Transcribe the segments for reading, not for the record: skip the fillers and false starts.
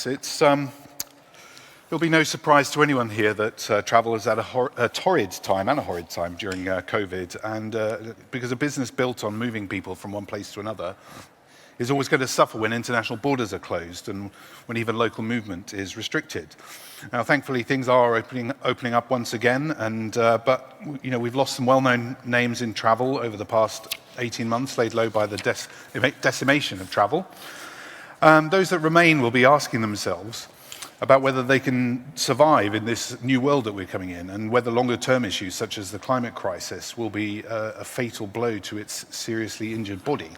business. It'll be no surprise to anyone here that travel is at a torrid time and a horrid time during COVID, and because a business built on moving people from one place to another is always going to suffer when international borders are closed and when even local movement is restricted. Now, thankfully, things are opening up once again, but we've lost some well-known names in travel over the past 18 months, laid low by the decimation of travel. Those that remain will be asking themselves about whether they can survive in this new world that we're coming in, and whether longer-term issues such as the climate crisis will be a fatal blow to its seriously injured body.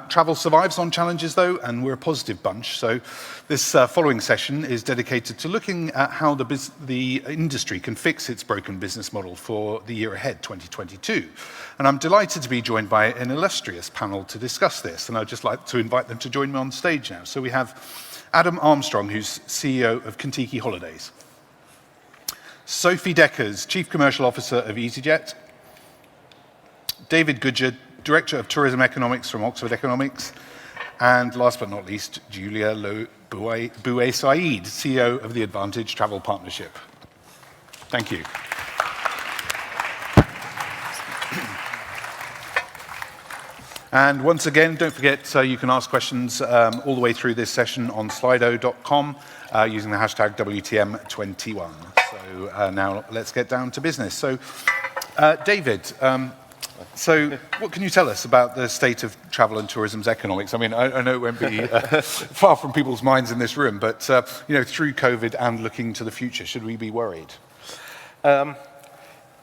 Travel survives on challenges, though, and we're a positive bunch. So this following session is dedicated to looking at how the industry can fix its broken business model for the year ahead, 2022. And I'm delighted to be joined by an illustrious panel to discuss this, and I'd just like to invite them to join me on stage now. So we have Adam Armstrong, who's CEO of Kentucky Holidays. Sophie Deckers, Chief Commercial Officer of EasyJet. David Goodger, Director of Tourism Economics from Oxford Economics. And last but not least, Julia Bouet Said, CEO of the Advantage Travel Partnership. Thank you. And once again, don't forget you can ask questions all the way through this session on slido.com using the hashtag WTM21. So now let's get down to business. So David, so what can you tell us about the state of travel and tourism's economics? I mean, I know it won't be far from people's minds in this room, but through COVID and looking to the future, should we be worried?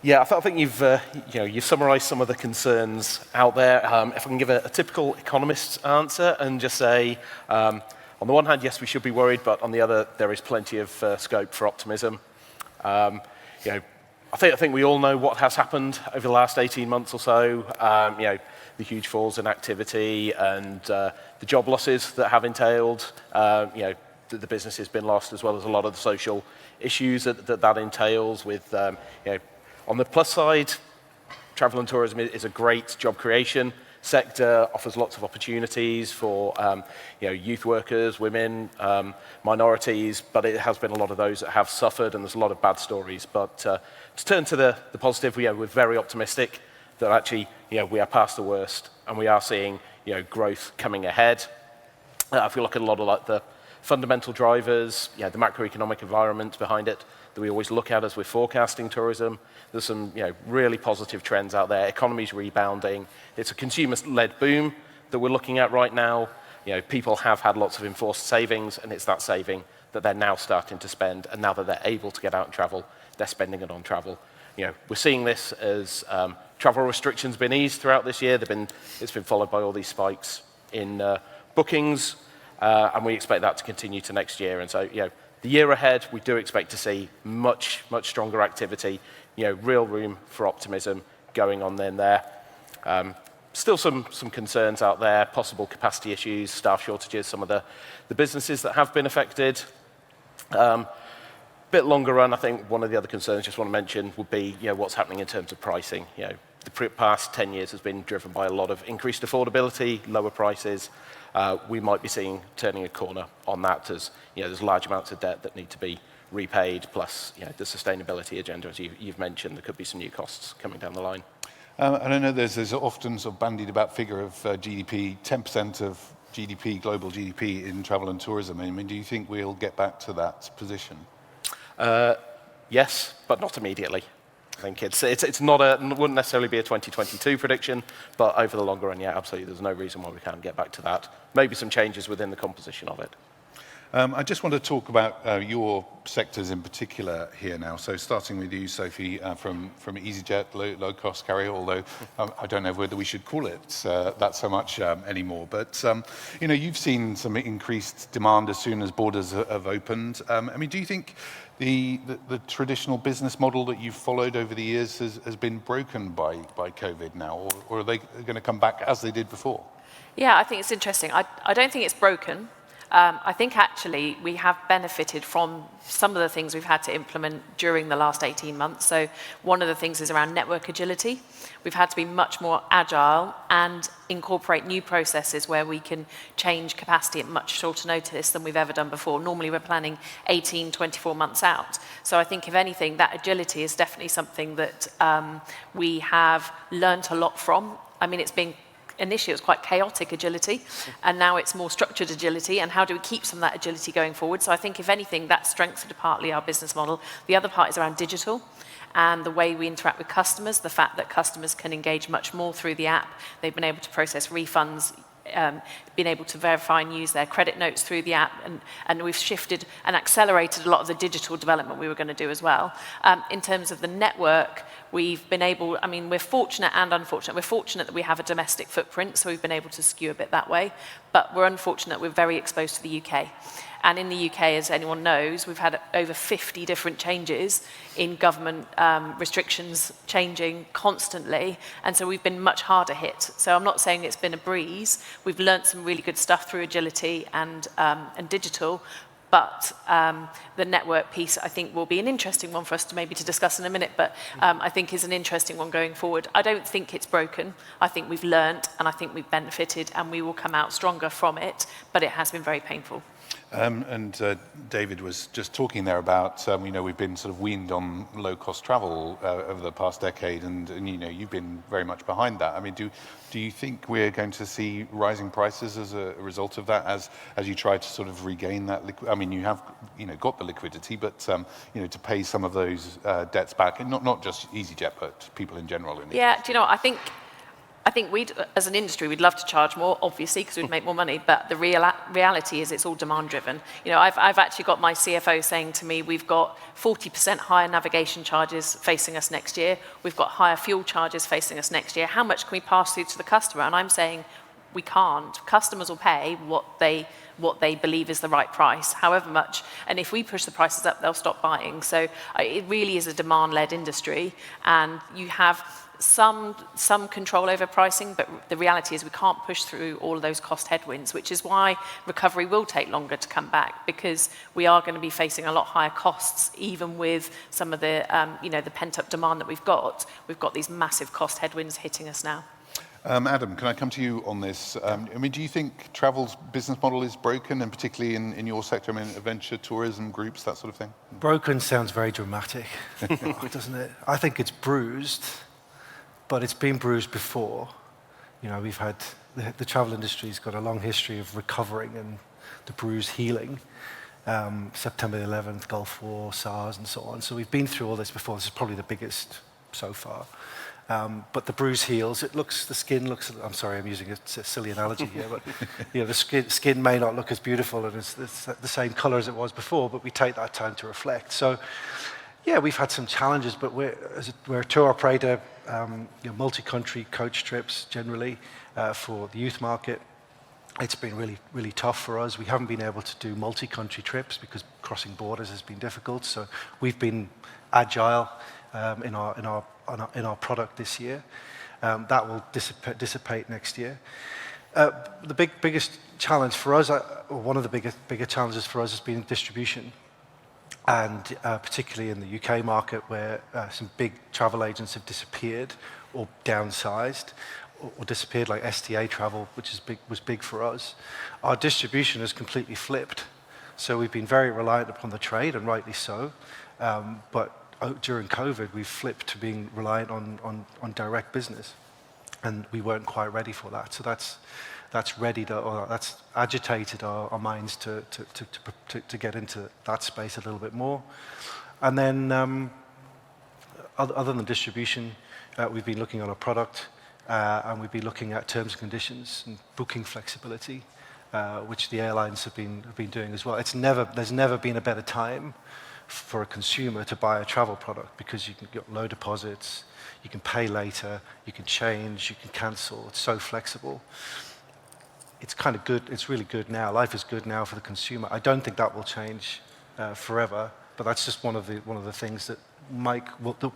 Yeah, I think you've summarised some of the concerns out there. If I can give a typical economist's answer and just say, on the one hand, yes, we should be worried, but on the other, there is plenty of scope for optimism. I think we all know what has happened over the last 18 months or so. The huge falls in activity and the job losses that have entailed. The business has been lost, as well as a lot of the social issues that entails. With on the plus side, travel and tourism is a great job creation sector, offers lots of opportunities for youth workers, women, minorities, but it has been a lot of those that have suffered, and there's a lot of bad stories. But to turn to the positive, we're very optimistic that actually we are past the worst, and we are seeing growth coming ahead. If we look at a lot of the fundamental drivers, the macroeconomic environment behind it that we always look at as we're forecasting tourism, there's some really positive trends out there. Economy's rebounding. It's a consumer-led boom that we're looking at right now. People have had lots of enforced savings, and it's that saving that they're now starting to spend. And now that they're able to get out and travel, they're spending it on travel. We're seeing this as travel restrictions been eased throughout this year. It's been followed by all these spikes in bookings, and we expect that to continue to next year. And so, the year ahead, we do expect to see much, much stronger activity. Real room for optimism going on there. Still some concerns out there, possible capacity issues, staff shortages, some of the businesses that have been affected. Bit longer run, I think one of the other concerns I just want to mention would be what's happening in terms of pricing. The past 10 years has been driven by a lot of increased affordability, lower prices. We might be seeing turning a corner on that, as there's large amounts of debt that need to be repaid, plus the sustainability agenda, as you've mentioned. There could be some new costs coming down the line. And I know there's often sort of bandied about figure of GDP, 10% of GDP, global GDP in travel and tourism. I mean, do you think we'll get back to that position? Yes, but not immediately. I think it's not wouldn't necessarily be a 2022 prediction, but over the longer run, yeah, absolutely. There's no reason why we can't get back to that. Maybe some changes within the composition of it. I just want to talk about your sectors in particular here now. So starting with you, Sophie, from EasyJet, low-cost carrier, although I don't know whether we should call it that so much anymore. But, you've seen some increased demand as soon as borders have opened. I mean, do you think the traditional business model that you've followed over the years has been broken by COVID now, or are they going to come back as they did before? Yeah, I think it's interesting. I don't think it's broken. I think actually we have benefited from some of the things we've had to implement during the last 18 months. So one of the things is around network agility. We've had to be much more agile and incorporate new processes where we can change capacity at much shorter notice than we've ever done before. Normally we're planning 18, 24 months out. So I think if anything, that agility is definitely something that we have learnt a lot from. I mean, initially it was quite chaotic agility, and now it's more structured agility, and how do we keep some of that agility going forward? So I think if anything, that strengthened partly our business model. The other part is around digital and the way we interact with customers, the fact that customers can engage much more through the app. They've been able to process refunds, been able to verify and use their credit notes through the app, and we've shifted and accelerated a lot of the digital development we were going to do as well. In terms of the network, we've been able, I mean, we're fortunate and unfortunate. We're fortunate that we have a domestic footprint, so we've been able to skew a bit that way, but we're unfortunate we're very exposed to the UK. And in the UK, as anyone knows, we've had over 50 different changes in government restrictions changing constantly, and so we've been much harder hit. So I'm not saying it's been a breeze. We've learnt some really good stuff through agility and digital, but the network piece, I think, will be an interesting one for us to maybe to discuss in a minute, but I think is an interesting one going forward. I don't think it's broken. I think we've learnt, and I think we've benefited, and we will come out stronger from it, but it has been very painful. David was just talking there about, we've been sort of weaned on low-cost travel over the past decade, and you've been very much behind that. I mean, do you think we're going to see rising prices as a result of that, as you try to sort of regain that I mean, you have got the liquidity, but to pay some of those debts back, and not just EasyJet, but people in general. Yeah, do you know what? I think we'd, as an industry, we'd love to charge more, obviously, because we'd make more money, but the reality is it's all demand-driven. I've actually got my CFO saying to me, we've got 40% higher navigation charges facing us next year, we've got higher fuel charges facing us next year, how much can we pass through to the customer? And I'm saying, we can't. Customers will pay what they believe is the right price, however much, and if we push the prices up, they'll stop buying. So it really is a demand-led industry, and you have some control over pricing, but the reality is we can't push through all of those cost headwinds, which is why recovery will take longer to come back, because we are going to be facing a lot higher costs, even with some of the the pent-up demand that we've got. We've got these massive cost headwinds hitting us now. Adam, can I come to you on this? I mean, do you think travel's business model is broken, and particularly in your sector, I mean, adventure tourism groups, that sort of thing? Broken sounds very dramatic, doesn't it? I think it's bruised, but it's been bruised before. We've had, the travel industry's got a long history of recovering and the bruise healing. September 11th, Gulf War, SARS, and so on. So we've been through all this before. This is probably the biggest so far. But the bruise heals. The skin looks, I'm sorry, I'm using a silly analogy here, but the skin may not look as beautiful and it's the same color as it was before, but we take that time to reflect. So, yeah, we've had some challenges, but we're a tour operator, multi-country coach trips generally for the youth market. It's been really, really tough for us. We haven't been able to do multi-country trips because crossing borders has been difficult. So we've been agile in our product this year. That will dissipate next year. The biggest challenge for us, or one of the bigger challenges for us, has been distribution, and particularly in the UK market, where some big travel agents have disappeared or downsized, or disappeared, like STA Travel, which was big for us. Our distribution has completely flipped. So we've been very reliant upon the trade, and rightly so. But during COVID, we've flipped to being reliant on direct business, and we weren't quite ready for that. So that's agitated our minds to get into that space a little bit more. And then, other than distribution, we've been looking at our product, and we've been looking at terms and conditions and booking flexibility, which the airlines have been doing as well. There's never been a better time for a consumer to buy a travel product, because you can get low deposits, you can pay later, you can change, you can cancel. It's so flexible. It's kind of good. It's really good now. Life is good now for the consumer. I don't think that will change forever, but that's just one of the things that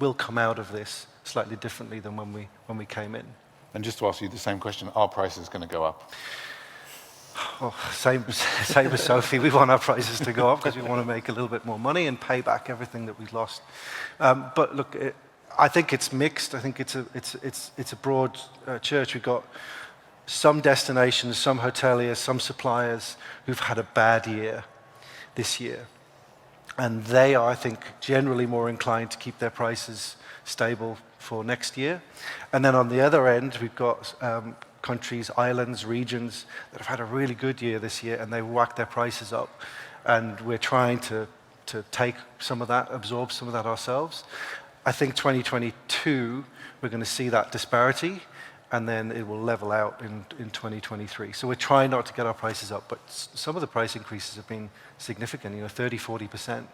will come out of this slightly differently than when we came in. And just to ask you the same question, are prices going to go up? Oh, same as Sophie. We want our prices to go up because we want to make a little bit more money and pay back everything that we've lost. But look, I think it's mixed. I think it's a broad church. We've got some destinations, some hoteliers, some suppliers who've had a bad year this year. And they are, I think, generally more inclined to keep their prices stable for next year. And then on the other end, we've got countries, islands, regions that have had a really good year this year, and they've whacked their prices up. And we're trying to take some of that, absorb some of that ourselves. I think 2022, we're going to see that disparity, and then it will level out in 2023. So we're trying not to get our prices up, but some of the price increases have been significant, 30, 40%,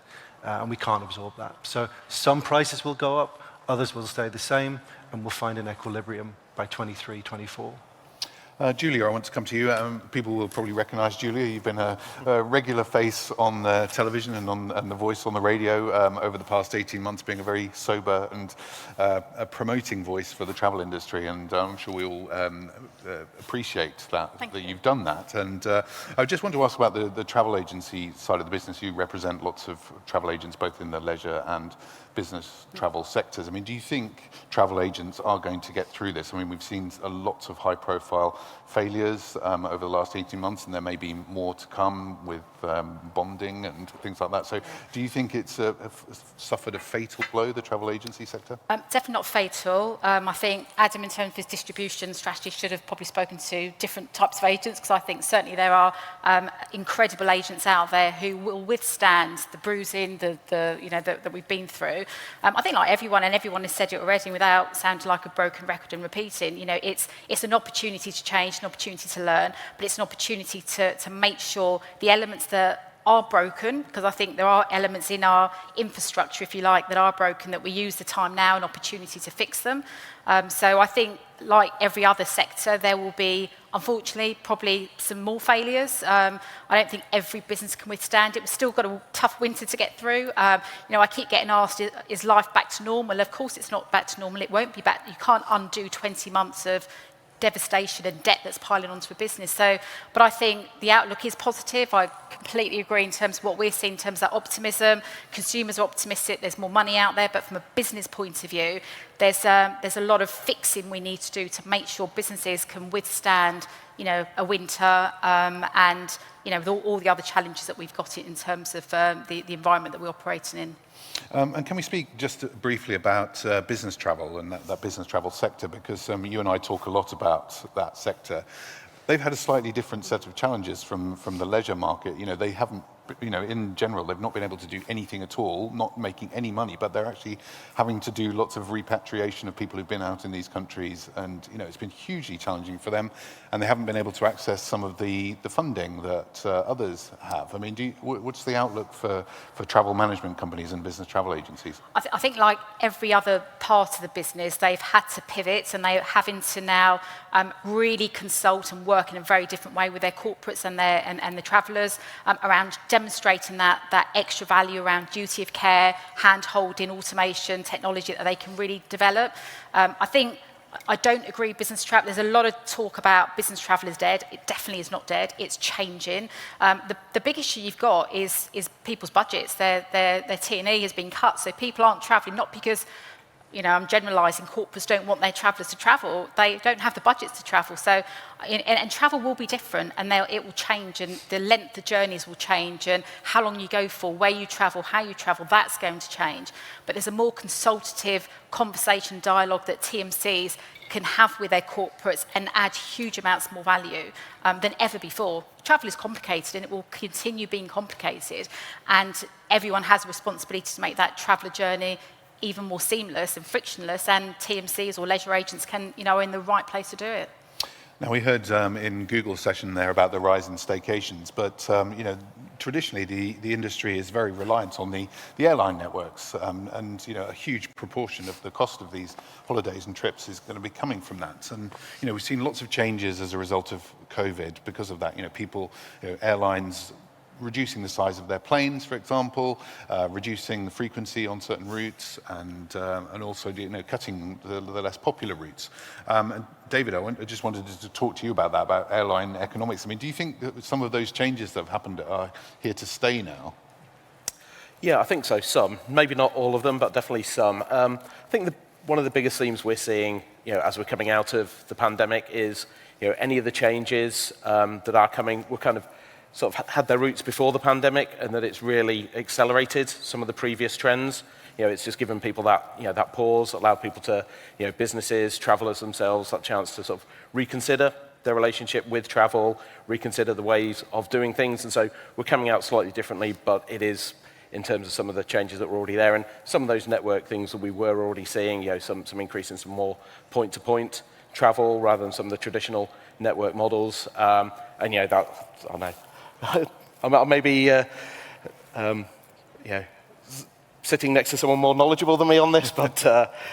and we can't absorb that. So some prices will go up, others will stay the same, and we'll find an equilibrium by 23, 24. Julia, I want to come to you. People will probably recognize Julia. You've been a regular face on television and the voice on the radio over the past 18 months, being a very sober and a promoting voice for the travel industry. And I'm sure we all appreciate that you've done that. And I just want to ask about the travel agency side of the business. You represent lots of travel agents, both in the leisure and business travel sectors. I mean, do you think travel agents are going to get through this? I mean, we've seen lots of high-profile failures over the last 18 months, and there may be more to come with bonding and things like that. So do you think it's suffered a fatal blow, the travel agency sector? Definitely not fatal. I think Adam, in terms of his distribution strategy, should have probably spoken to different types of agents, because I think certainly there are incredible agents out there who will withstand the bruising that we've been through. I think like everyone has said it already without sounding like a broken record and repeating, it's an opportunity to change, an opportunity to learn, but it's an opportunity to make sure the elements that are broken, because I think there are elements in our infrastructure, if you like, that are broken, that we use the time now, an opportunity to fix them. So I think, like every other sector, there will be, unfortunately, probably some more failures. I don't think every business can withstand it. We've still got a tough winter to get through. I keep getting asked, is life back to normal? Of course it's not back to normal. It won't be back. You can't undo 20 months of devastation and debt that's piling onto a business. But I think the outlook is positive. I completely agree in terms of what we're seeing in terms of that optimism. Consumers are optimistic. There's more money out there. But from a business point of view, there's a lot of fixing we need to do to make sure businesses can withstand, a winter and, with all the other challenges that we've got in terms of the environment that we're operating in. And can we speak just briefly about business travel and that business travel sector? Because you and I talk a lot about that sector. They've had a slightly different set of challenges from the leisure market. They haven't, in general, they've not been able to do anything at all, not making any money, but they're actually having to do lots of repatriation of people who've been out in these countries. And, it's been hugely challenging for them. And they haven't been able to access some of the funding that others have. I mean, what's the outlook for travel management companies and business travel agencies? I think like every other part of the business, they've had to pivot, and they're having to now really consult and work in a very different way with their corporates and the travellers around demonstrating that extra value around duty of care, hand-holding, automation, technology that they can really develop. I don't agree with business travel. There's a lot of talk about business travel is dead. It definitely is not dead. It's changing. The big issue you've got is people's budgets. Their T&E has been cut, so people aren't travelling, not because, I'm generalising, corporates don't want their travellers to travel. They don't have the budgets to travel. So, and travel will be different, and it will change, and the length of journeys will change, and how long you go for, where you travel, how you travel, that's going to change. But there's a more consultative conversation, dialogue that TMCs can have with their corporates and add huge amounts more value than ever before. Travel is complicated, and it will continue being complicated, and everyone has a responsibility to make that traveller journey even more seamless and frictionless, and TMCs or leisure agents are in the right place to do it. Now, we heard in Google's session there about the rise in staycations, but traditionally the industry is very reliant on the airline networks, and a huge proportion of the cost of these holidays and trips is going to be coming from that. And we've seen lots of changes as a result of COVID because of that. Airlines reducing the size of their planes, for example, reducing the frequency on certain routes, and also cutting the less popular routes. And David, I just wanted to talk to you about that, about airline economics. I mean, do you think that some of those changes that have happened are here to stay now? Yeah, I think so. Some, maybe not all of them, but definitely some. I think one of the biggest themes we're seeing, as we're coming out of the pandemic, is any of the changes that are coming were kind of sort of had their roots before the pandemic, and that it's really accelerated some of the previous trends. It's just given people that that pause, allowed people to businesses, travellers themselves, that chance to sort of reconsider their relationship with travel, reconsider the ways of doing things, and so we're coming out slightly differently, but it is, in terms of some of the changes that were already there, and some of those network things that we were already seeing, some increase in some more point-to-point travel rather than some of the traditional network models. And that, I know, I may be sitting next to someone more knowledgeable than me on this, but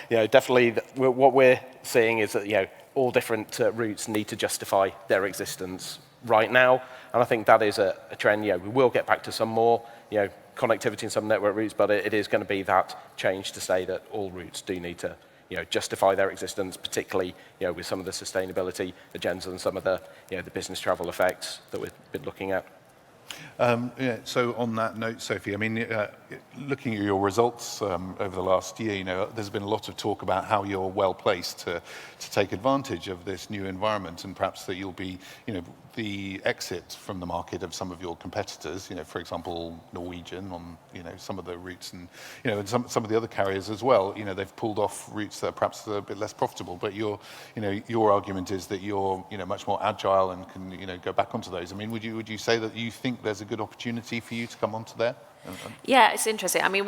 definitely what we're seeing is that all different routes need to justify their existence right now, and I think that is a trend. We will get back to some more connectivity in some network routes, but it is going to be that change to say that all routes do need to justify their existence, particularly with some of the sustainability agendas and some of the the business travel effects that we've been looking at. So on that note, Sophie, I mean, looking at your results over the last year, there's been a lot of talk about how you're well placed to take advantage of this new environment, and perhaps that you'll be, the exit from the market of some of your competitors. For example, Norwegian on some of the routes, and and some of the other carriers as well. They've pulled off routes that are perhaps a bit less profitable. But your argument is that you're much more agile and can go back onto those. I mean, would you say that you think there's a good opportunity for you to come onto there? Yeah, it's interesting. I mean,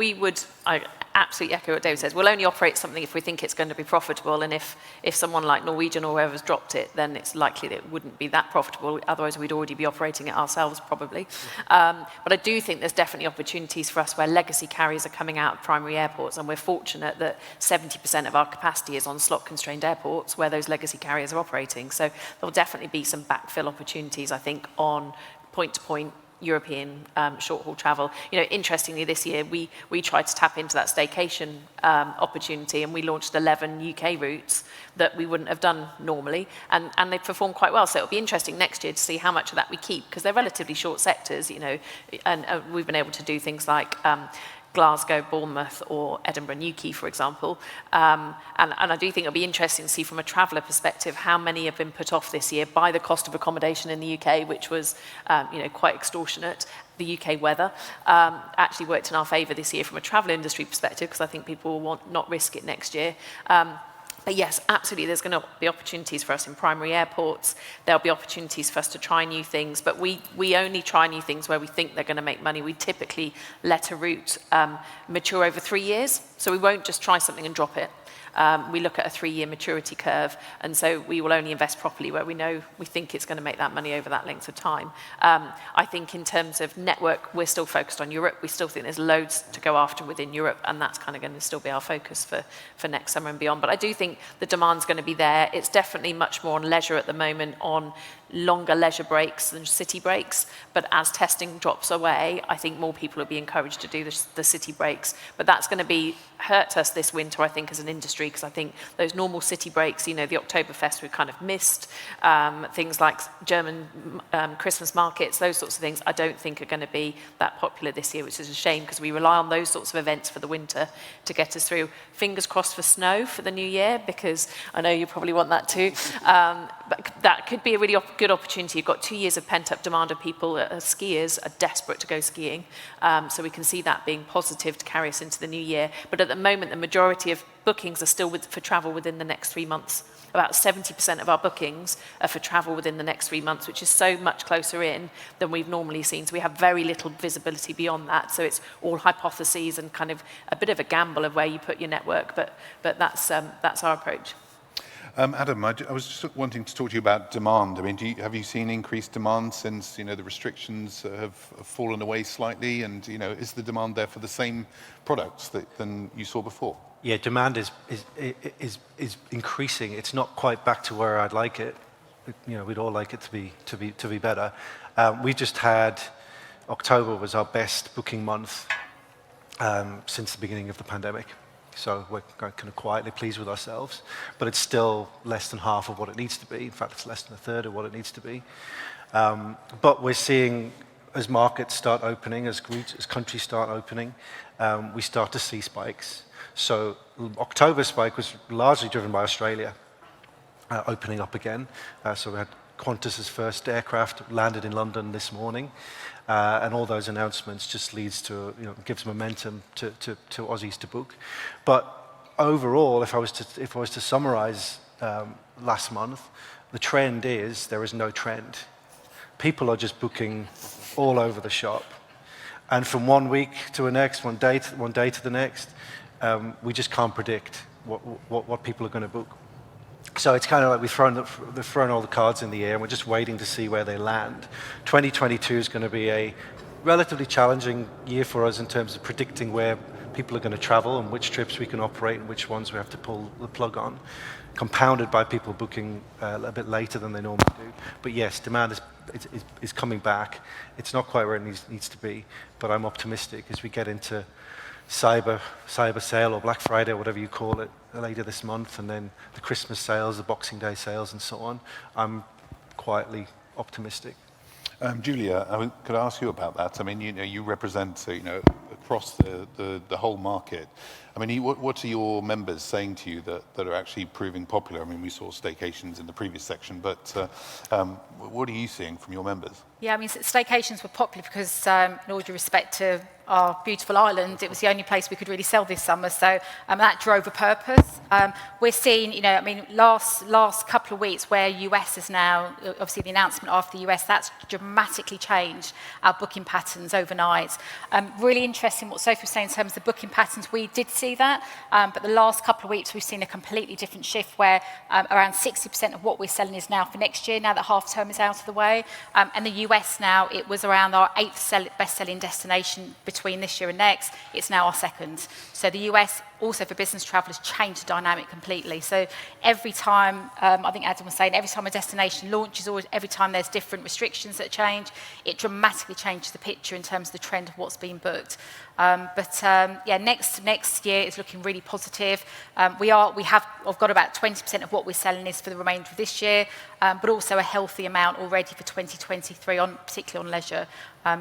I absolutely echo what David says. We'll only operate something if we think it's going to be profitable, and if someone like Norwegian or whoever's dropped it, then it's likely that it wouldn't be that profitable. Otherwise, we'd already be operating it ourselves, probably. But I do think there's definitely opportunities for us where legacy carriers are coming out of primary airports, and we're fortunate that 70% of our capacity is on slot-constrained airports where those legacy carriers are operating. So there'll definitely be some backfill opportunities, I think, on point-to-point European short-haul travel. Interestingly, this year we tried to tap into that staycation opportunity, and we launched 11 UK routes that we wouldn't have done normally, and they performed quite well. So it'll be interesting next year to see how much of that we keep, because they're relatively short sectors, and we've been able to do things like Glasgow, Bournemouth, or Edinburgh, Newquay, for example. And I do think it'll be interesting to see from a traveller perspective how many have been put off this year by the cost of accommodation in the UK, which was quite extortionate. The UK weather actually worked in our favour this year from a travel industry perspective, because I think people will not risk it next year. But yes, absolutely, there's going to be opportunities for us in primary airports. There'll be opportunities for us to try new things, but we only try new things where we think they're going to make money. We typically let a route mature over 3 years, so we won't just try something and drop it. We look at a 3-year maturity curve, and so we will only invest properly where we think it's going to make that money over that length of time. I think in terms of network, we're still focused on Europe. We still think there's loads to go after within Europe, and that's kind of going to still be our focus for next summer and beyond. But I do think the demand's going to be there. It's definitely much more on leisure at the moment, on longer leisure breaks than city breaks, but as testing drops away, I think more people will be encouraged to do the city breaks. But that's going to hurt us this winter, I think, as an industry, because I think those normal city breaks, the Oktoberfest we've kind of missed, things like German Christmas markets, those sorts of things, I don't think are going to be that popular this year, which is a shame, because we rely on those sorts of events for the winter to get us through. Fingers crossed for snow for the new year, because I know you probably want that too. But that could be a really good opportunity. You've got 2 years of pent-up demand of people, skiers are desperate to go skiing, so we can see that being positive to carry us into the new year. But at the moment, the majority of bookings are still for travel within the next 3 months. About 70% of our bookings are for travel within the next 3 months, which is so much closer in than we've normally seen. So we have very little visibility beyond that. So it's all hypotheses and kind of a bit of a gamble of where you put your network, but that's our approach. Adam, I was just wanting to talk to you about demand. I mean, have you seen increased demand since the restrictions have fallen away slightly, and is the demand there for the same products than you saw before? Yeah, demand is increasing. It's not quite back to where I'd like it. We'd all like it to be better. We just had October was our best booking month since the beginning of the pandemic. So we're kind of quietly pleased with ourselves, but it's still less than half of what it needs to be. In fact, it's less than a third of what it needs to be. But we're seeing, as markets start opening, as countries start opening, we start to see spikes. So October's spike was largely driven by Australia opening up again. So we had Qantas's first aircraft landed in London this morning, and all those announcements just leads to, gives momentum to Aussies to book. But overall, if I was to summarize last month, the trend is there is no trend. People are just booking all over the shop, and from one week to the next, one day to the next, we just can't predict what people are going to book. So it's kind of like they've thrown all the cards in the air, and we're just waiting to see where they land. 2022 is going to be a relatively challenging year for us in terms of predicting where people are going to travel and which trips we can operate and which ones we have to pull the plug on, compounded by people booking a bit later than they normally do. But yes, demand is coming back. It's not quite where it needs to be, but I'm optimistic as we get into Cyber Sale or Black Friday or whatever you call it later this month, and then the Christmas sales, the Boxing Day sales, and so on. I'm quietly optimistic. Julia, could I ask you about that? I mean, you represent, across the whole market. I mean, what are your members saying to you that are actually proving popular? I mean, we saw staycations in the previous section, but what are you seeing from your members? Yeah, I mean, staycations were popular because, in all due respect to our beautiful island, it was the only place we could really sell this summer, so that drove a purpose. We're seeing, I mean, last couple of weeks where US is now, obviously the announcement after the US, that's dramatically changed our booking patterns overnight. Really interesting what Sophie was saying in terms of the booking patterns. We did see that, but the last couple of weeks we've seen a completely different shift where around 60% of what we're selling is now for next year, now that half term is out of the way. And the US now, it was around our 8th best-selling destination between this year and next. It's now our 2nd. So the US, also for business travel, has changed the dynamic completely. So every time, I think Adam was saying, every time a destination launches, or every time there's different restrictions that change, it dramatically changes the picture in terms of the trend of what's being booked. Yeah, next year is looking really positive. I've got about 20% of what we're selling is for the remainder of this year, but also a healthy amount already for 2023, particularly on leisure.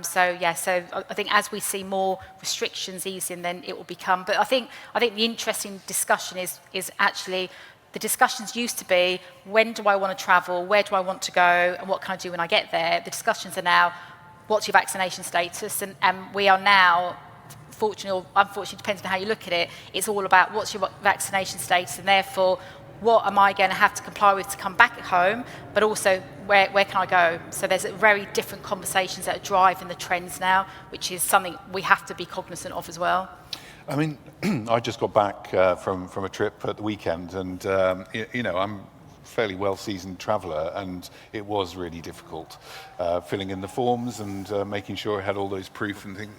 So I think as we see more restrictions easing, then it will become. But I think the interesting discussion is actually the discussions used to be, when do I want to travel, where do I want to go, and what can I do when I get there? The discussions are now, what's your vaccination status? And we are now, fortunately or unfortunately, depends on how you look at it, it's all about what's your vaccination status, and therefore, what am I going to have to comply with to come back at home, but also where can I go? So there's very different conversations that are driving the trends now, which is something we have to be cognizant of as well. I mean, I just got back from a trip at the weekend, and I'm a fairly well-seasoned traveller, and it was really difficult filling in the forms and making sure I had all those proof and things.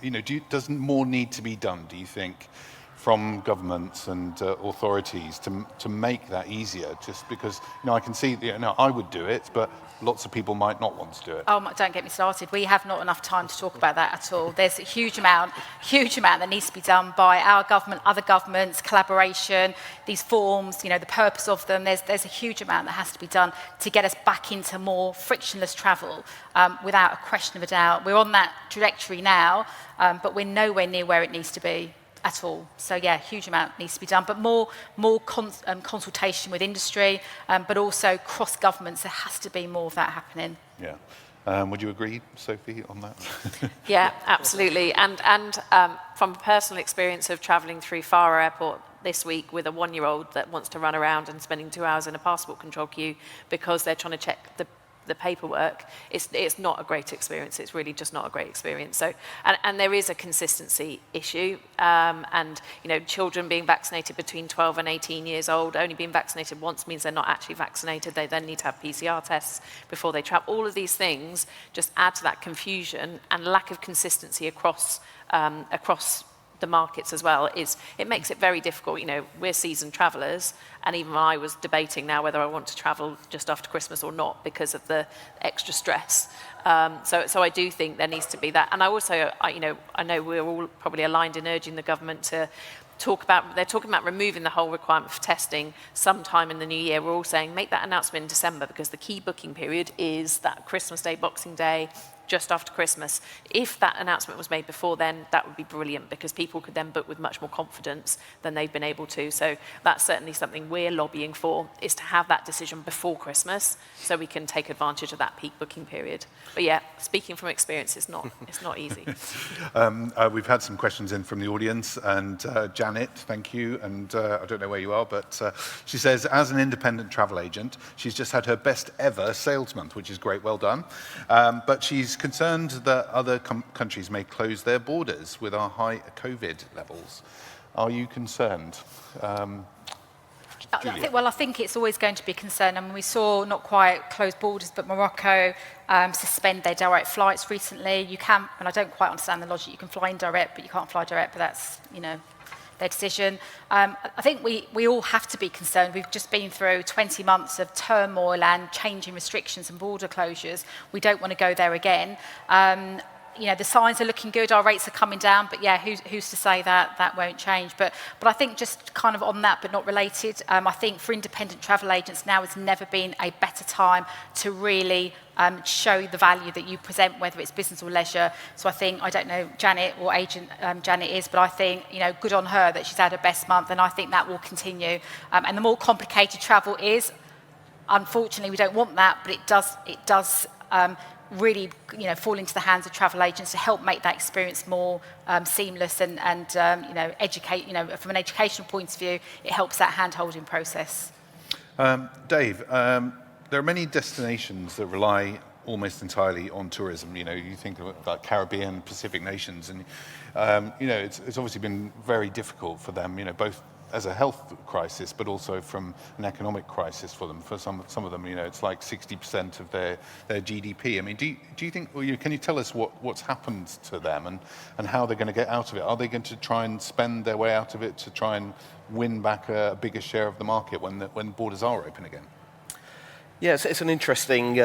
Does more need to be done, do you think, from governments and authorities to make that easier? Just because I can see I would do it, but lots of people might not want to do it. Oh, don't get me started. We have not enough time to talk about that at all. There's a huge amount that needs to be done by our government, other governments, collaboration, these forms, the purpose of them. There's a huge amount that has to be done to get us back into more frictionless travel, without a question of a doubt. We're on that trajectory now, but we're nowhere near where it needs to be at all. So yeah, huge amount needs to be done, but more consultation with industry, but also cross governments. There has to be more of that happening. Yeah. Would you agree, Sophie, on that? Yeah, absolutely. And from personal experience of travelling through Farah Airport this week with a 1-year-old that wants to run around and spending 2 hours in a passport control queue because they're trying to check the paperwork, it's not a great experience. It's really just not a great experience. So, and there is a consistency issue, and children being vaccinated between 12 and 18 years old, only being vaccinated once means they're not actually vaccinated. They then need to have PCR tests before they travel. All of these things just add to that confusion and lack of consistency across the markets as well, is it makes it very difficult. You know, we're seasoned travellers, and even I was debating now whether I want to travel just after Christmas or not because of the extra stress. So I do think there needs to be that. And I also, I know we're all probably aligned in urging the government to they're talking about removing the whole requirement for testing sometime in the new year. We're all saying make that announcement in December because the key booking period is that Christmas Day, Boxing Day, just after Christmas. If that announcement was made before then, that would be brilliant because people could then book with much more confidence than they've been able to. So that's certainly something we're lobbying for, is to have that decision before Christmas so we can take advantage of that peak booking period. But yeah, speaking from experience, it's not easy. We've had some questions in from the audience, and Janet, thank you, and I don't know where you are, but she says, as an independent travel agent, she's just had her best ever sales month, which is great, well done, but she's concerned that other countries may close their borders with our high COVID levels. Are you concerned? I think it's always going to be a concern. I mean, we saw not quite closed borders, but Morocco suspend their direct flights recently. You can, and I don't quite understand the logic, you can fly indirect, but you can't fly direct, but that's, their decision. I think we all have to be concerned. We've just been through 20 months of turmoil and changing restrictions and border closures. We don't want to go there again. The signs are looking good, our rates are coming down, but yeah, who's to say that won't change? But I think just kind of on that, but not related, I think for independent travel agents now has never been a better time to really show the value that you present, whether it's business or leisure. So I think, I don't know Janet or agent Janet is, but I think, good on her that she's had her best month, and I think that will continue. And the more complicated travel is, unfortunately, we don't want that, but it does really, fall into the hands of travel agents to help make that experience more seamless and educate. From an educational point of view, it helps that hand-holding process. Dave, there are many destinations that rely almost entirely on tourism. You think of like Caribbean, Pacific nations, and it's obviously been very difficult for them. Both as a health crisis, but also from an economic crisis for them. For some of them, it's like 60% of their GDP. I mean, do you think? Well, can you tell us what's happened to them and how they're going to get out of it? Are they going to try and spend their way out of it to try and win back a bigger share of the market when borders are open again? Yeah, it's an interesting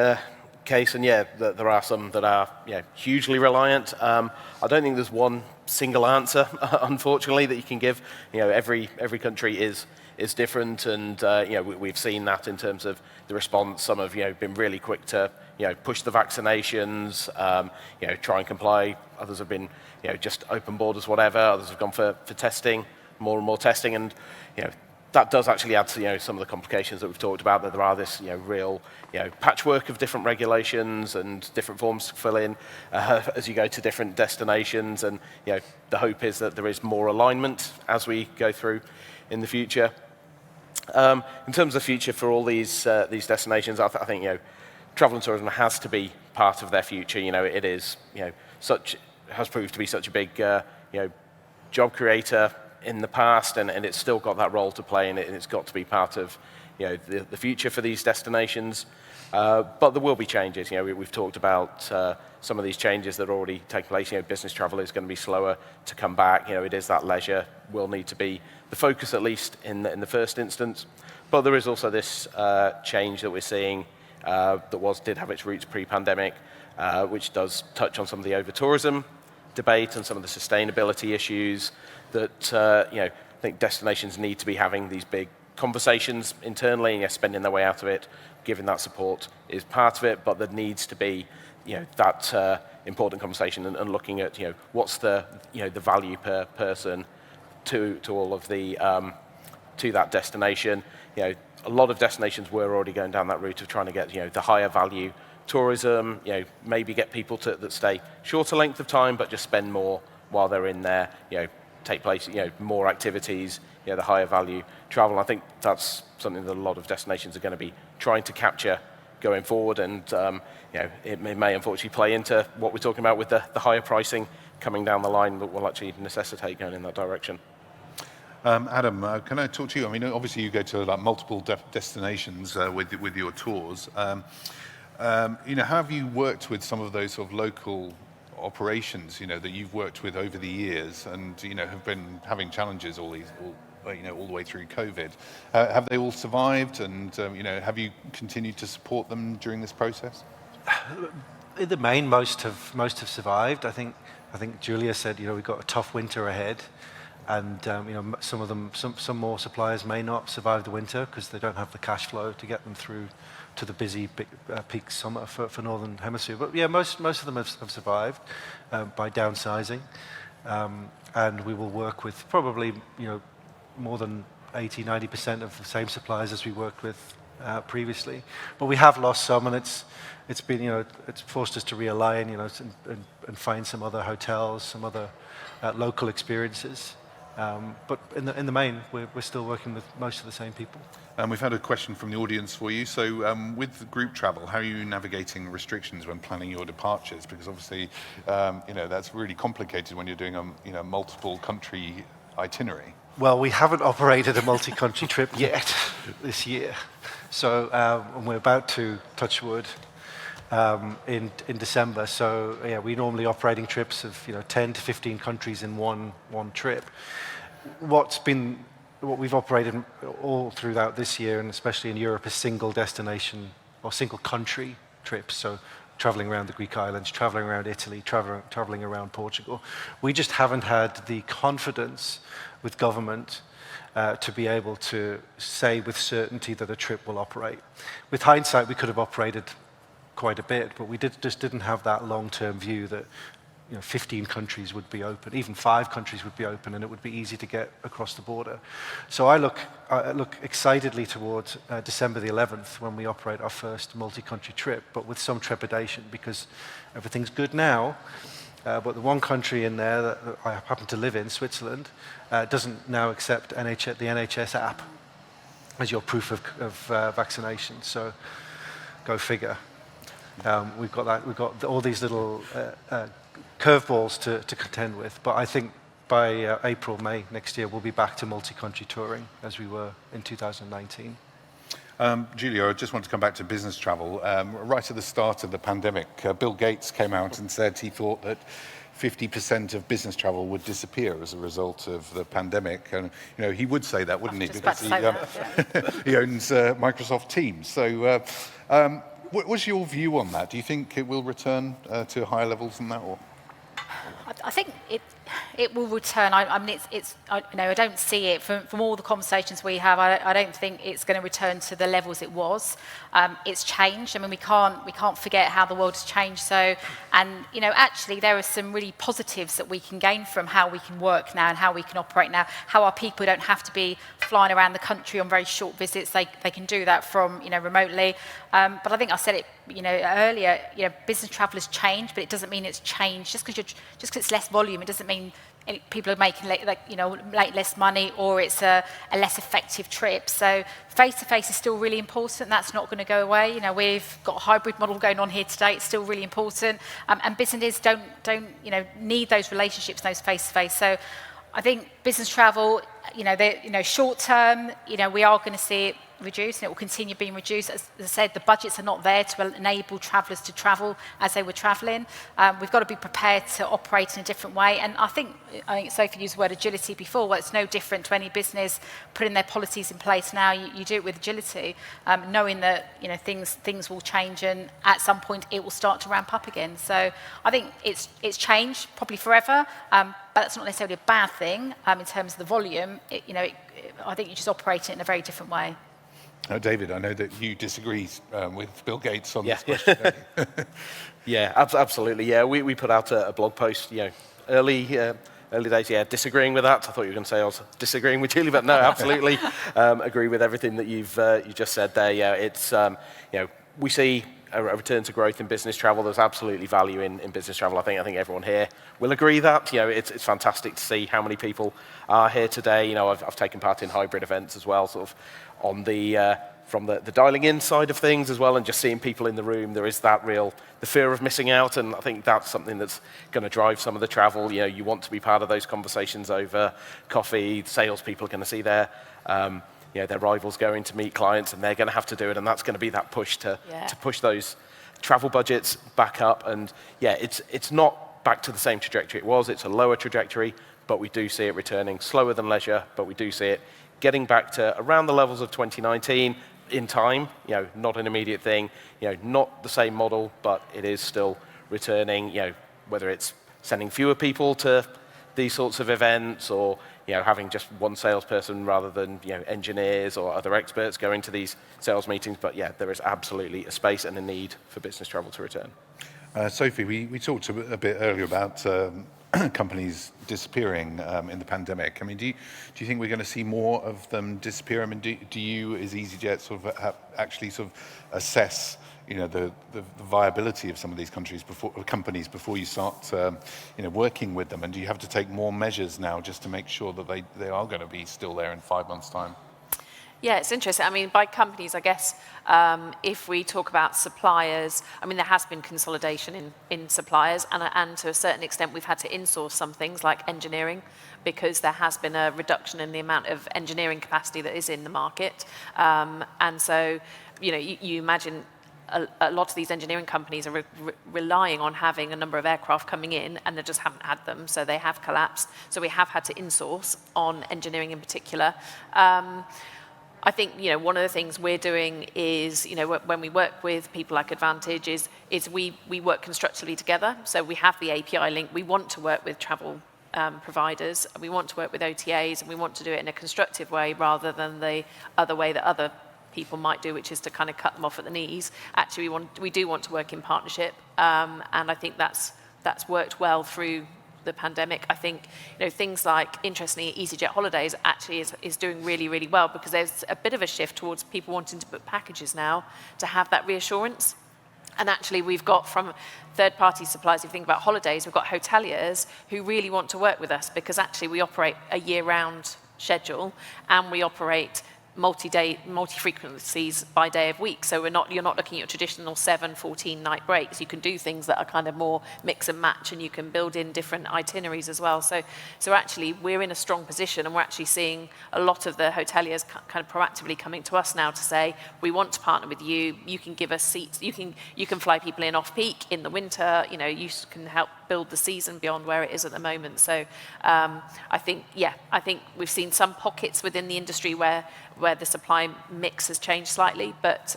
case, and there are some that are hugely reliant. I don't think there's one single answer, unfortunately, that you can give. Every country is different, and we've seen that in terms of the response. Some have been really quick to push the vaccinations, try and comply. Others have been just open borders, whatever. Others have gone for testing, more and more testing, and that does actually add to some of the complications that we've talked about, that there are this real patchwork of different regulations and different forms to fill in as you go to different destinations, and the hope is that there is more alignment as we go through in the future. In terms of the future for all these destinations, I think travel and tourism has to be part of their future. It is has proved to be such a big job creator in the past, and it's still got that role to play, and it's got to be part of the future for these destinations. But there will be changes. We've talked about some of these changes that are already taking place. Business travel is going to be slower to come back. It is that leisure will need to be the focus, at least in the first instance. But there is also this change that we're seeing that did have its roots pre-pandemic, which does touch on some of the over-tourism debate and some of the sustainability issues that I think destinations need to be having these big conversations internally, and spending their way out of it, giving that support is part of it, but there needs to be that important conversation and looking at what's the the value per person to all of the to that destination. A lot of destinations were already going down that route of trying to get the higher value tourism, maybe get people that stay shorter length of time but just spend more while they're in there, take place, more activities, the higher value travel. I think that's something that a lot of destinations are going to be trying to capture going forward, and it may unfortunately play into what we're talking about with the higher pricing coming down the line that will actually necessitate going in that direction. Adam, can I talk to you? I mean, obviously you go to multiple destinations with your tours. How have you worked with some of those sort of local operations, that you've worked with over the years, and have been having challenges all the way through COVID. Have they all survived, and have you continued to support them during this process? In the main, most have survived. I think Julia said, we've got a tough winter ahead, and some more suppliers may not survive the winter because they don't have the cash flow to get them through to the busy peak summer for Northern Hemisphere. But yeah, most of them have survived by downsizing, and we will work with probably more than 80-90% of the same suppliers as we worked with previously. But we have lost some, and it's been it's forced us to realign and find some other hotels, some other local experiences. But in the main, we're still working with most of the same people. We've had a question from the audience for you. So with group travel, how are you navigating restrictions when planning your departures? Because obviously, that's really complicated when you're doing a multiple country itinerary. Well, we haven't operated a multi-country trip yet this year. So we're about to, touch wood, in December. So yeah, we're normally operating trips of 10 to 15 countries in one trip. What we've operated all throughout this year, and especially in Europe, is single destination or single country trips. So traveling around the Greek islands, traveling around Italy, traveling around Portugal. We just haven't had the confidence with government to be able to say with certainty that a trip will operate. With hindsight, we could have operated quite a bit, but we just didn't have that long-term view that 15 countries would be open, even 5 countries would be open, and it would be easy to get across the border. So I look excitedly towards December the 11th when we operate our first multi-country trip, but with some trepidation because everything's good now. But the one country in there that I happen to live in, Switzerland, doesn't now accept the NHS app as your proof of vaccination. So go figure. We've got all these little curveballs to contend with. But I think by April, May next year, we'll be back to multi-country touring as we were in 2019. Julia, I just want to come back to business travel. Right at the start of the pandemic, Bill Gates came out and said he thought that 50% of business travel would disappear as a result of the pandemic. And he would say that, wouldn't he? Because he owns Microsoft Teams. So what's your view on that? Do you think it will return to higher levels than that? Or? I think it will return. I mean, I don't see it from all the conversations we have. I don't think it's going to return to the levels it was. It's changed. I mean, we can't forget how the world has changed. So, and actually, there are some really positives that we can gain from how we can work now and how we can operate now. How our people don't have to be flying around the country on very short visits. They can do that from remotely. But I think I said it earlier. Business travel has changed, but it doesn't mean it's changed just because it's less volume. It doesn't mean people are making less money or it's a less effective trip. So face-to-face is still really important. That's not going to go away. We've got a hybrid model going on here today. It's still really important. And businesses don't need those relationships, those face-to-face. So I think business travel, short term, we are going to see it reduced, and it will continue being reduced. As I said, the budgets are not there to enable travellers to travel as they were travelling. We've got to be prepared to operate in a different way. And I think Sophie used the word agility before. Well, it's no different to any business putting their policies in place now. You do it with agility, knowing that things will change, and at some point it will start to ramp up again. So I think it's changed probably forever, but that's not necessarily a bad thing in terms of the volume. I think you just operate it in a very different way. David, I know that you disagree with Bill Gates on this question. Yeah, absolutely. Yeah, we put out a blog post, early days. Yeah, disagreeing with that. I thought you were going to say I was disagreeing with Julie, but no, absolutely agree with everything that you just said there. Yeah, it's we see a return to growth in business travel. There's absolutely value in business travel. I think everyone here will agree that. It's fantastic to see how many people are here today. I've taken part in hybrid events as well, sort of on the from the dialing in side of things as well, and just seeing people in the room. There is the fear of missing out, and I think that's something that's going to drive some of the travel. You want to be part of those conversations over coffee. Salespeople are going to see their rivals going to meet clients, and they're going to have to do it, and that's going to be that push to push those travel budgets back up. And it's not back to the same trajectory it was. It's a lower trajectory, but we do see it returning slower than leisure, but we do see it getting back to around the levels of 2019 in time, not an immediate thing, not the same model, but it is still returning, whether it's sending fewer people to these sorts of events or having just one salesperson rather than engineers or other experts going to these sales meetings. But yeah, there is absolutely a space and a need for business travel to return. Sophie, we talked a bit earlier about companies disappearing in the pandemic. I mean, do you think we're going to see more of them disappear? I mean, do you, as EasyJet, sort of actually sort of assess the viability of some of these companies before you start working with them? And do you have to take more measures now just to make sure that they are going to be still there in 5 months' time? Yeah, it's interesting. I mean, by companies, I guess, if we talk about suppliers, I mean, there has been consolidation in suppliers, and to a certain extent, we've had to insource some things like engineering, because there has been a reduction in the amount of engineering capacity that is in the market. And so, you imagine a lot of these engineering companies are relying on having a number of aircraft coming in, and they just haven't had them, so they have collapsed. So we have had to insource on engineering in particular. I think one of the things we're doing is when we work with people like Advantage is we work constructively together. So we have the API link. We want to work with travel providers. We want to work with OTAs, and we want to do it in a constructive way rather than the other way that other people might do, which is to kind of cut them off at the knees. Actually, we do want to work in partnership, and I think that's worked well through the pandemic. I think things like, interestingly, EasyJet Holidays actually is doing really, really well, because there's a bit of a shift towards people wanting to book packages now to have that reassurance. And actually, we've got from third-party suppliers, if you think about holidays, we've got hoteliers who really want to work with us, because actually we operate a year-round schedule, and we operate multi-frequencies by day of week. So you're not looking at traditional 7-14 night breaks. You can do things that are kind of more mix and match, and you can build in different itineraries as well. So actually we're in a strong position, and we're actually seeing a lot of the hoteliers kind of proactively coming to us now to say, we want to partner with you. You can give us seats. You can fly people in off peak in the winter. You can help build the season beyond where it is at the moment. So I think we've seen some pockets within the industry where the supply mix has changed slightly, but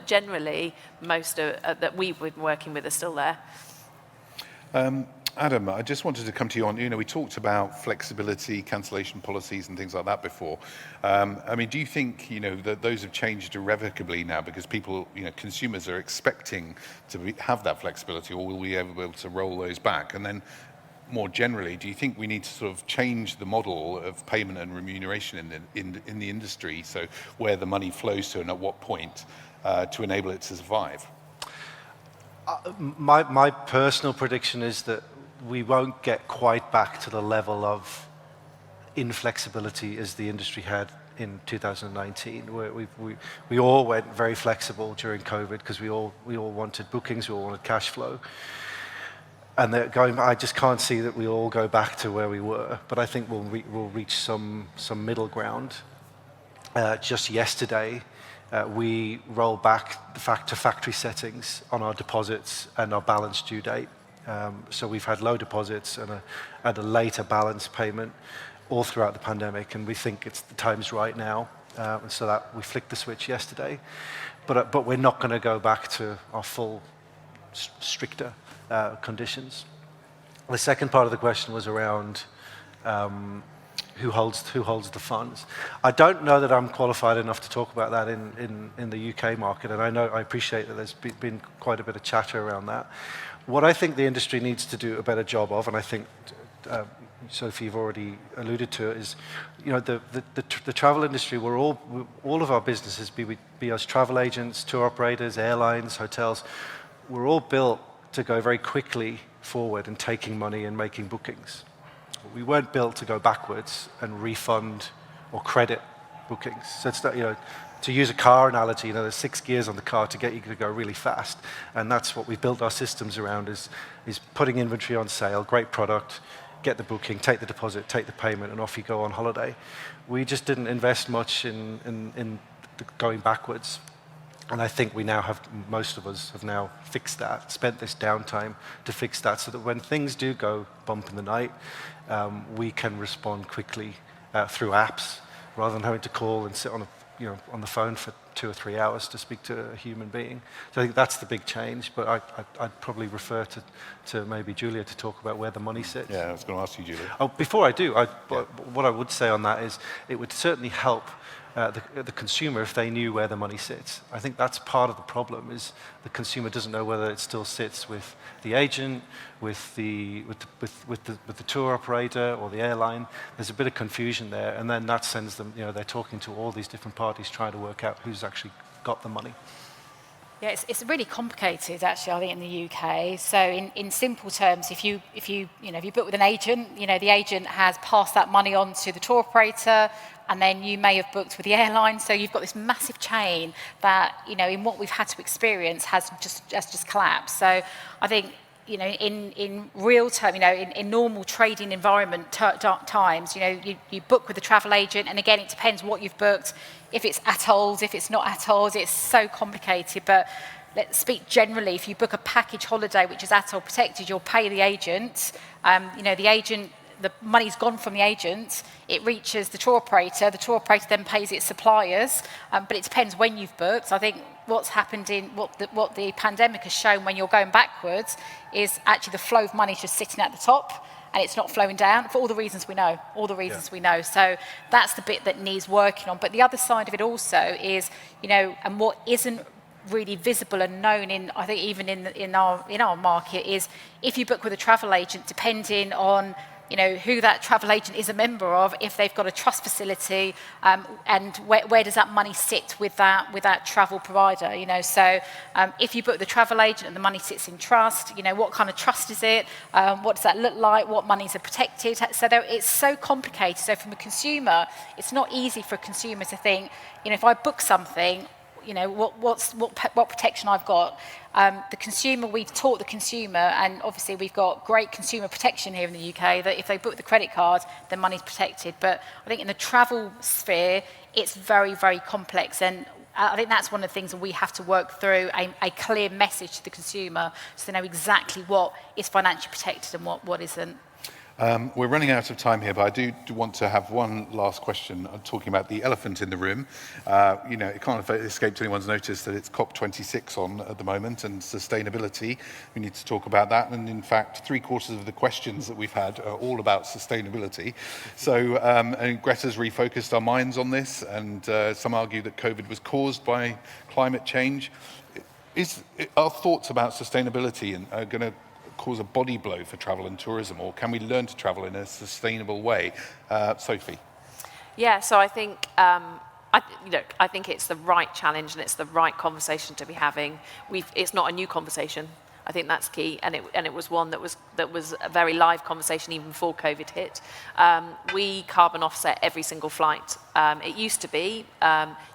generally most that we've been working with are still there. Adam, I just wanted to come to you on, we talked about flexibility, cancellation policies and things like that before. I mean, do you think, that those have changed irrevocably now because people, consumers are expecting to have that flexibility, or will we ever be able to roll those back? And then more generally, do you think we need to sort of change the model of payment and remuneration in the industry, so where the money flows to and at what point to enable it to survive? My personal prediction is that we won't get quite back to the level of inflexibility as the industry had in 2019, where we all went very flexible during COVID because we all wanted bookings, we all wanted cash flow. And I just can't see that we'll all go back to where we were, but I think we'll reach some middle ground. Just yesterday, we rolled back to factory settings on our deposits and our balance due date. So we've had low deposits and a later balance payment all throughout the pandemic, and we think the time's right now. And so that we flicked the switch yesterday, but we're not going to go back to our full stricter conditions. The second part of the question was around who holds the funds. I don't know that I'm qualified enough to talk about that in the UK market, and I appreciate that there's been quite a bit of chatter around that. What I think the industry needs to do a better job of, and I think Sophie, you've already alluded to it, is the travel industry. All of our businesses, be us travel agents, tour operators, airlines, hotels, we're all built to go very quickly forward and taking money and making bookings. We weren't built to go backwards and refund or credit bookings. So it's that, to use a car analogy, there's 6 gears on the car to get you to go really fast, and that's what we built our systems around: is putting inventory on sale, great product, get the booking, take the deposit, take the payment, and off you go on holiday. We just didn't invest much in going backwards. And I think we now have, most of us have now fixed that, spent this downtime to fix that, so that when things do go bump in the night, we can respond quickly through apps, rather than having to call and sit on on the phone for 2 or 3 hours to speak to a human being. So I think that's the big change, but I'd probably refer to maybe Julia to talk about where the money sits. Yeah, I was going to ask you, Julia. Oh, before I do, what I would say on that is it would certainly help the consumer if they knew where the money sits. I think that's part of the problem, is the consumer doesn't know whether it still sits with the agent, with the tour operator or the airline. There's a bit of confusion there, and then that sends them, they're talking to all these different parties trying to work out who's actually got the money. Yeah, it's really complicated, actually, I think, in the UK. So in simple terms, if you book with an agent, the agent has passed that money on to the tour operator, and then you may have booked with the airline. So you've got this massive chain that, in what we've had to experience has just collapsed. So I think, in real time, in normal trading environment times, you book with a travel agent, and again, it depends what you've booked. If it's atolls, if it's not atolls, it's so complicated. But let's speak generally. If you book a package holiday which is atoll protected, you'll pay the agent. The agent, the money's gone from the agent, it reaches the tour operator then pays its suppliers, but it depends when you've booked. I think what's happened in what the pandemic has shown when you're going backwards is actually the flow of money just sitting at the top, and it's not flowing down for all the reasons we know, we know. So that's the bit that needs working on. But the other side of it also is, and what isn't really visible and known I think even in our market, is if you book with a travel agent, depending on who that travel agent is a member of, if they've got a trust facility, and where does that money sit with that travel provider, So if you book the travel agent and the money sits in trust, what kind of trust is it? What does that look like? What monies are protected? So it's so complicated. So from a consumer, it's not easy for a consumer to think, if I book something, what protection I've got. The consumer, we've taught the consumer, and obviously we've got great consumer protection here in the UK, that if they book the credit card, their money's protected. But I think in the travel sphere, it's very, very complex. And I think that's one of the things that we have to work through, a clear message to the consumer so they know exactly what is financially protected and what isn't. We're running out of time here, but I do want to have one last question talking about the elephant in the room. It can't have escaped anyone's notice that it's COP26 on at the moment, and sustainability. We need to talk about that. And in fact, 3/4 of the questions that we've had are all about sustainability. So and Greta's refocused our minds on this, and some argue that COVID was caused by climate change. Our thoughts about sustainability are going to cause a body blow for travel and tourism, or can we learn to travel in a sustainable way? Sophie? Yeah, so I think I think it's the right challenge and it's the right conversation to be having. It's not a new conversation. I think that's key, and it was one that was a very live conversation even before COVID hit. We carbon offset every single flight. It used to be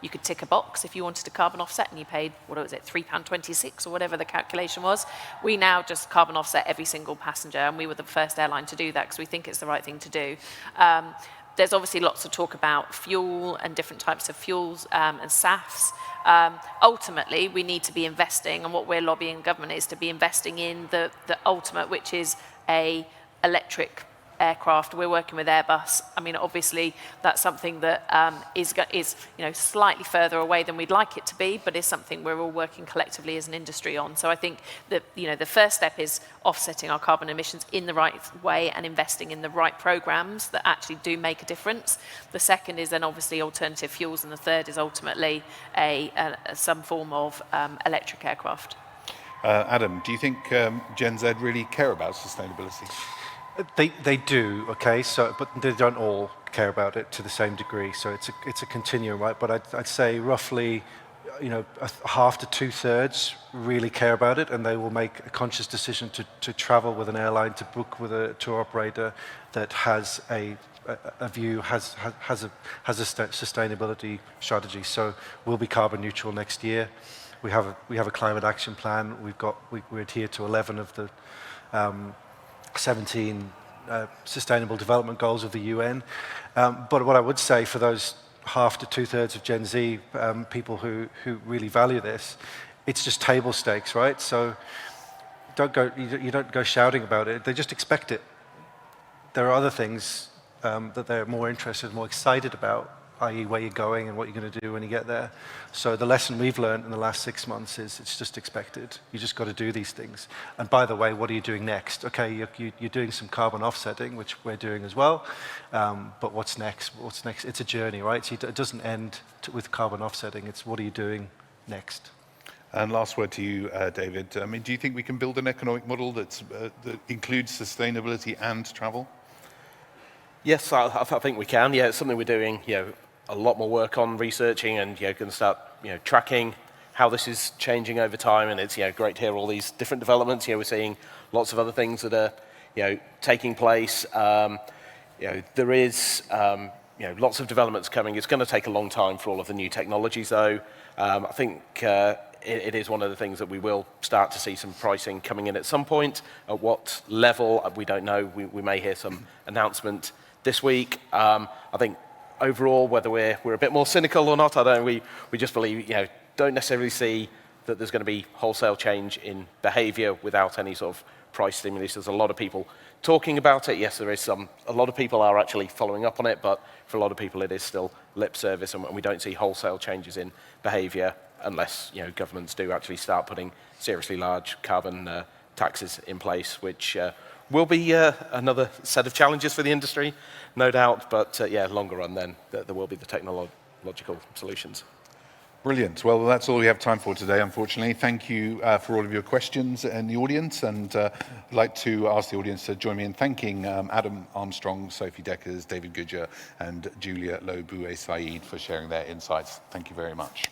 you could tick a box if you wanted to carbon offset, and you paid, what was it, £3.26 or whatever the calculation was. We now just carbon offset every single passenger, and we were the first airline to do that because we think it's the right thing to do. There's obviously lots of talk about fuel and different types of fuels and SAFs. Ultimately, we need to be investing, and what we're lobbying government is to be investing in the ultimate, which is a electric aircraft. We're working with Airbus. I mean, obviously, that's something that is slightly further away than we'd like it to be, but is something we're all working collectively as an industry on. So I think that the first step is offsetting our carbon emissions in the right way and investing in the right programs that actually do make a difference. The second is then obviously alternative fuels, and the third is ultimately some form of electric aircraft. Adam, do you think Gen Z really care about sustainability? They do, okay, but they don't all care about it to the same degree. So it's a continuum, right? But I'd say roughly, half to 2/3 really care about it, and they will make a conscious decision to travel with an airline, to book with a tour operator that has a view, has a sustainability strategy. So we'll be carbon neutral next year. We have a climate action plan. We adhere to 11 of the 17 Sustainable Development Goals of the UN. But what I would say for those half to two-thirds of Gen Z people who really value this, it's just table stakes, right? So you don't go shouting about it. They just expect it. There are other things that they're more interested, more excited about, i.e. where you're going and what you're going to do when you get there. So the lesson we've learned in the last 6 months is it's just expected. You just got to do these things. And by the way, what are you doing next? Okay, you're doing some carbon offsetting, which we're doing as well. But what's next? What's next? It's a journey, right? So it doesn't end with carbon offsetting. It's what are you doing next? And last word to you, David. I mean, do you think we can build an economic model that includes sustainability and travel? Yes, I think we can. Yeah, it's something we're doing. A lot more work on researching, and going to start tracking how this is changing over time. And it's great to hear all these different developments. We're seeing lots of other things that are taking place. There is lots of developments coming. It's going to take a long time for all of the new technologies, though. I think it is one of the things that we will start to see some pricing coming in at some point. At what level, we don't know. We may hear some announcement this week. I think overall, whether we're a bit more cynical or not, I don't know. We just believe, don't necessarily see that there's going to be wholesale change in behaviour without any sort of price stimulus. There's a lot of people talking about it. Yes, there is some. A lot of people are actually following up on it, but for a lot of people, it is still lip service, and we don't see wholesale changes in behaviour unless governments do actually start putting seriously large carbon taxes in place, which will be another set of challenges for the industry, no doubt. But longer run, then there will be the technological solutions. Brilliant. Well, that's all we have time for today, unfortunately. Thank you for all of your questions in the audience, and I'd like to ask the audience to join me in thanking Adam Armstrong, Sophie Deckers, David Goodger, and Julia Lobu-Said for sharing their insights. Thank you very much.